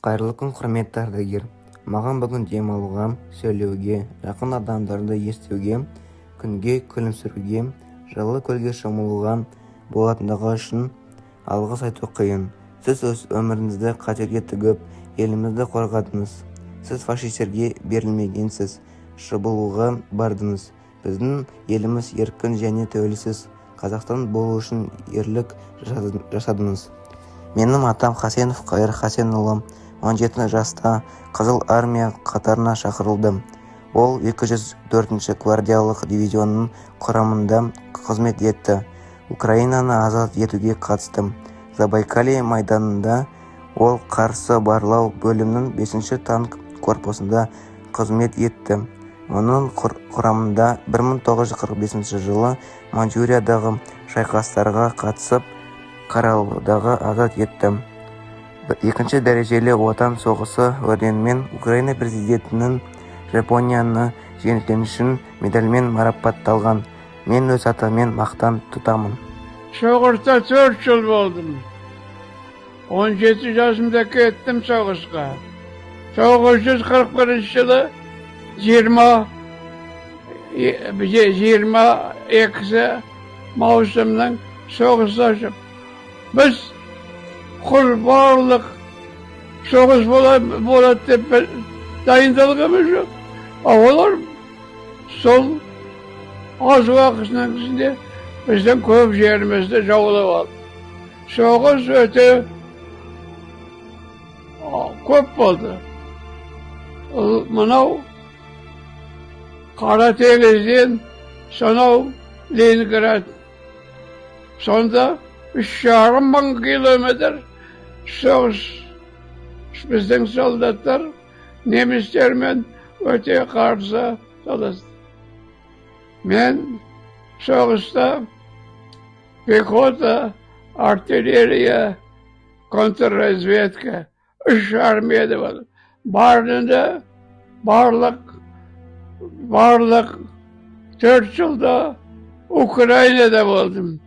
Қайырлы күн, құрметті ардагер. Маған бүгін демалуға, сөйлеуге, жақын адамдарды естуге, күнге күлімсіруге, жылы көлге шомылуға болатындығы үшін алғыс айту қиын. Сіз өз өміріңізді қатерге тігіп, елімізді қорғадыңыз. Сіз фашистерге берілмегенсіз, шабуылға бардыңыз. Біздің еліміз еркін және тәуелсіз Қазақстан болу үшін ерлік жасадыңыз. Менің атам Хасенов Қайыр Хасенұлы 17 жаста Қызыл армия қатарына шақырылды. Ол 204-ші гвардиялық дивизионның құрамында қызмет етті. Украинаны азат етуге қатысты. Забайкалье майданында ол қарсы барлау бөлімінің 5-ші танк корпусында қызмет етті. Оның құрамында 1945 жылы Манчжуриядағы шайқастарға қатысып, Қаралыдағы азат етті. Екінші дәрежелі отан соғысы орденімен Украина президентінің Жапонияны жеңгені үшін медальмен марапатталған. Мен өз атаммен мақтан тұтамын. Соғыста 4 жыл болдым. 17 жасымда кеттім соғысқа. 941 жылы 22 маусымның соғысы ашып. Біз құр барлық соғыс болады деп дайындалғанымыз жоқ. Олар сол аз уақытының ішінде біздің көп жерімізді жаулап алды. Соғыс өте көп болды. Мынау Қара теңізден сонау Ленинград. Сонда 3,5 мың километр соғыс. Біздің солдаттар немістермен өте қарсы таласты. Мен соғыста пехота, артиллерия, контрразведка 3 армияда болдым. Барында барлық 4 жылда Украинада болдым.